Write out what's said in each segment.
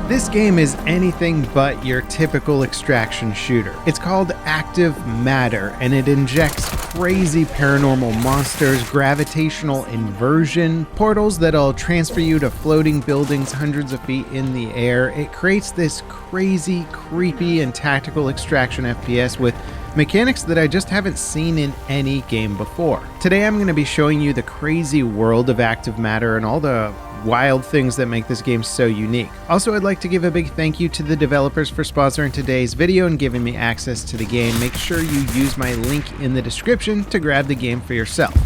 This game is anything but your typical extraction shooter. It's called Active Matter, and it injects crazy paranormal monsters, gravitational inversion, portals that'll transfer you to floating buildings hundreds of feet in the air. It creates this crazy, creepy, and tactical extraction FPS with mechanics that I just haven't seen in any game before. Today I'm going to be showing you the crazy world of Active Matter and all the wild things that make this game so unique. Also, I'd like to give a big thank you to the developers for sponsoring today's video and giving me access to the game. Make sure you use my link in the description to grab the game for yourself.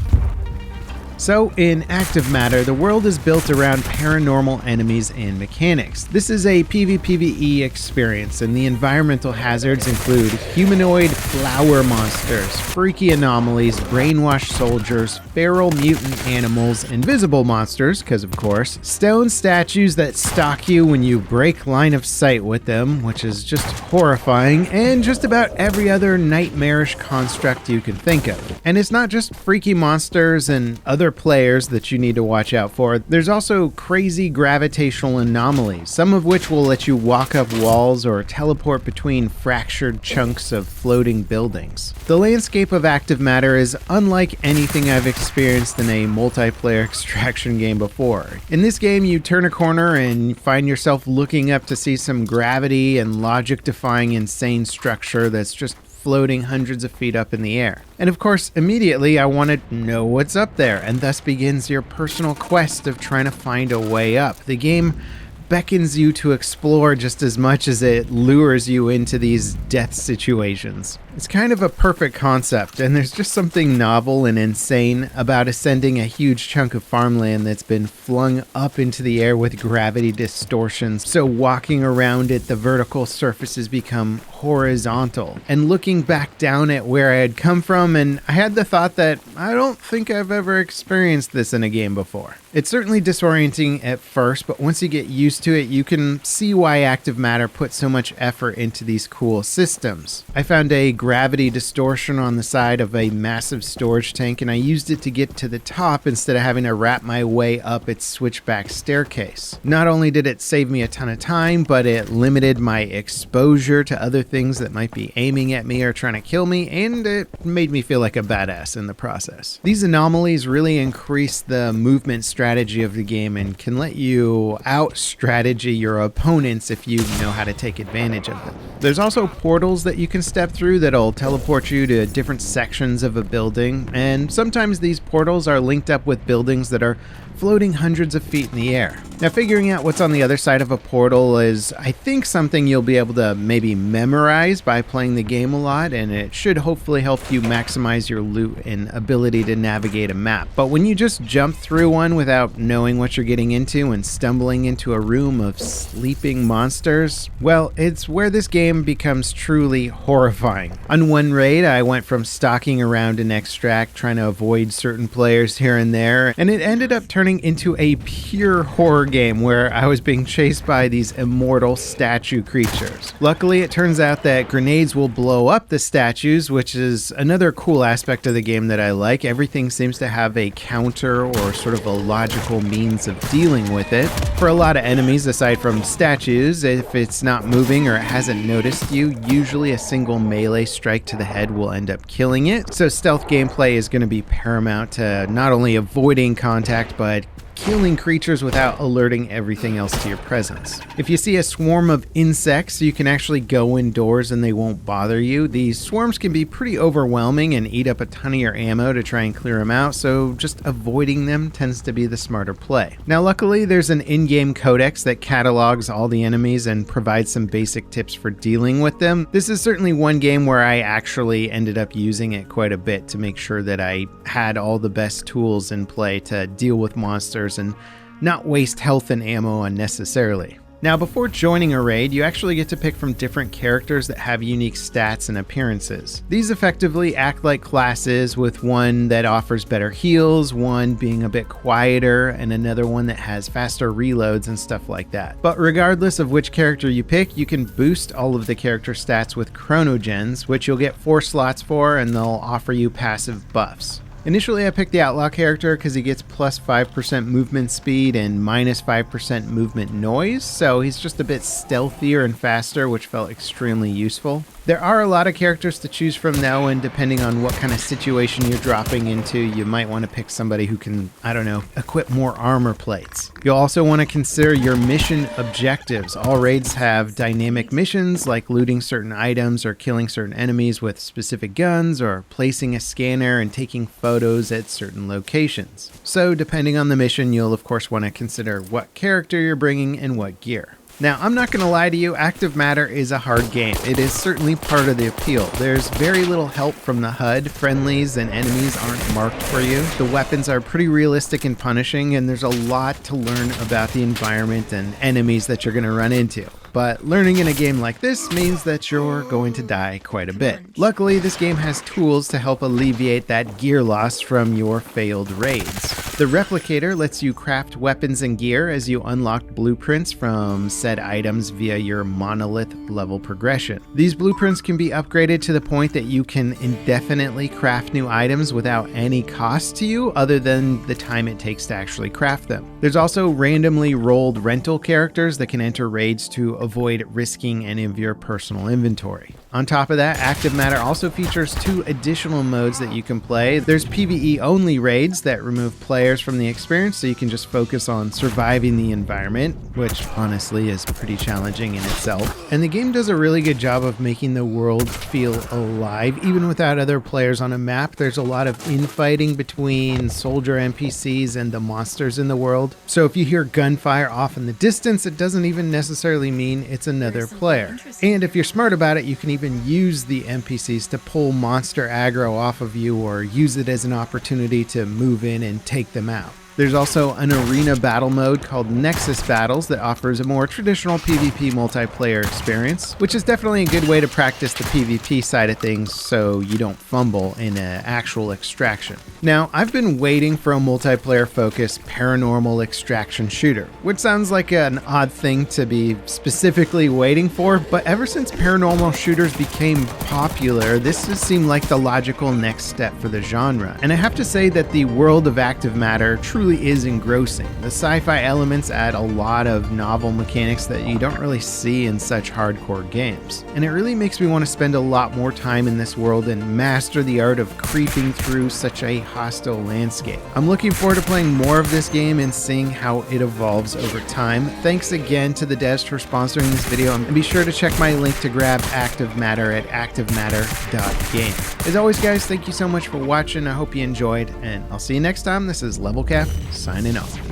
So, in Active Matter, the world is built around paranormal enemies and mechanics. This is a PvPvE experience, and the environmental hazards include humanoid flower monsters, freaky anomalies, brainwashed soldiers, feral mutant animals, invisible monsters, because of course, stone statues that stalk you when you break line of sight with them, which is just horrifying, and just about every other nightmarish construct you can think of. And it's not just freaky monsters and other players that you need to watch out for. There's also crazy gravitational anomalies, some of which will let you walk up walls or teleport between fractured chunks of floating buildings. The landscape of Active Matter is unlike anything I've experienced in a multiplayer extraction game before. In this game, you turn a corner and find yourself looking up to see some gravity and logic-defying insane structure that's just floating hundreds of feet up in the air. And of course, immediately I want to know what's up there, and thus begins your personal quest of trying to find a way up. The game beckons you to explore just as much as it lures you into these death situations. It's kind of a perfect concept, and there's just something novel and insane about ascending a huge chunk of farmland that's been flung up into the air with gravity distortions, so walking around it, the vertical surfaces become horizontal. And looking back down at where I had come from, and I had the thought that I don't think I've ever experienced this in a game before. It's certainly disorienting at first, but once you get used to it, you can see why Active Matter put so much effort into these cool systems. I found a gravity distortion on the side of a massive storage tank, and I used it to get to the top instead of having to wrap my way up its switchback staircase. Not only did it save me a ton of time, but it limited my exposure to other things that might be aiming at me or trying to kill me, and it made me feel like a badass in the process. These anomalies really increase the movement strategy of the game and can let you out-strategy your opponents if you know how to take advantage of them. There's also portals that you can step through that'll teleport you to different sections of a building, and sometimes these portals are linked up with buildings that are floating hundreds of feet in the air. Now, figuring out what's on the other side of a portal is, I think, something you'll be able to maybe memorize by playing the game a lot, and it should hopefully help you maximize your loot and ability to navigate a map. But when you just jump through one without knowing what you're getting into and stumbling into a room of sleeping monsters, well, it's where this game becomes truly horrifying. On one raid, I went from stalking around an extract, trying to avoid certain players here and there, and it ended up turning into a pure horror game where I was being chased by these immortal statue creatures. Luckily, it turns out that grenades will blow up the statues, which is another cool aspect of the game that I like. Everything seems to have a counter or sort of a logical means of dealing with it. For a lot of enemies, aside from statues, if it's not moving or it hasn't noticed you, usually a single melee strike to the head will end up killing it. So stealth gameplay is going to be paramount to not only avoiding contact, but killing creatures without alerting everything else to your presence. If you see a swarm of insects, you can actually go indoors and they won't bother you. These swarms can be pretty overwhelming and eat up a ton of your ammo to try and clear them out, so just avoiding them tends to be the smarter play. Now, luckily, there's an in-game codex that catalogs all the enemies and provides some basic tips for dealing with them. This is certainly one game where I actually ended up using it quite a bit to make sure that I had all the best tools in play to deal with monsters and not waste health and ammo unnecessarily. Now, before joining a raid, you actually get to pick from different characters that have unique stats and appearances. These effectively act like classes, with one that offers better heals, one being a bit quieter, and another one that has faster reloads and stuff like that. But regardless of which character you pick, you can boost all of the character stats with chronogens, which you'll get 4 slots for, and they'll offer you passive buffs. Initially, I picked the Outlaw character because he gets plus 5% movement speed and minus 5% movement noise, so he's just a bit stealthier and faster, which felt extremely useful. There are a lot of characters to choose from though, and depending on what kind of situation you're dropping into, you might want to pick somebody who can, I don't know, equip more armor plates. You'll also want to consider your mission objectives. All raids have dynamic missions like looting certain items or killing certain enemies with specific guns or placing a scanner and taking photos at certain locations. So depending on the mission, you'll of course want to consider what character you're bringing and what gear. Now, I'm not going to lie to you, Active Matter is a hard game. It is certainly part of the appeal. There's very little help from the HUD. Friendlies and enemies aren't marked for you. The weapons are pretty realistic and punishing, and there's a lot to learn about the environment and enemies that you're going to run into. But learning in a game like this means that you're going to die quite a bit. Luckily, this game has tools to help alleviate that gear loss from your failed raids. The Replicator lets you craft weapons and gear as you unlock blueprints from said items via your monolith level progression. These blueprints can be upgraded to the point that you can indefinitely craft new items without any cost to you other than the time it takes to actually craft them. There's also randomly rolled rental characters that can enter raids to avoid risking any of your personal inventory. On top of that, Active Matter also features 2 additional modes that you can play. There's PvE only raids that remove players from the experience so you can just focus on surviving the environment, which honestly is pretty challenging in itself. And the game does a really good job of making the world feel alive. Even without other players on a map, there's a lot of infighting between soldier NPCs and the monsters in the world. So if you hear gunfire off in the distance, it doesn't even necessarily mean it's another player. And if you're smart about it, you can even use the NPCs to pull monster aggro off of you or use it as an opportunity to move in and take them out. There's also an arena battle mode called Nexus Battles that offers a more traditional PvP multiplayer experience, which is definitely a good way to practice the PvP side of things so you don't fumble in an actual extraction. Now, I've been waiting for a multiplayer-focused paranormal extraction shooter, which sounds like an odd thing to be specifically waiting for, but ever since paranormal shooters became popular, this has seemed like the logical next step for the genre. And I have to say that the world of Active Matter truly is engrossing. The sci-fi elements add a lot of novel mechanics that you don't really see in such hardcore games. And it really makes me want to spend a lot more time in this world and master the art of creeping through such a hostile landscape. I'm looking forward to playing more of this game and seeing how it evolves over time. Thanks again to the devs for sponsoring this video, and be sure to check my link to grab Active Matter at activematter.game. As always guys, thank you so much for watching. I hope you enjoyed, and I'll see you next time. This is Level Cap signing off.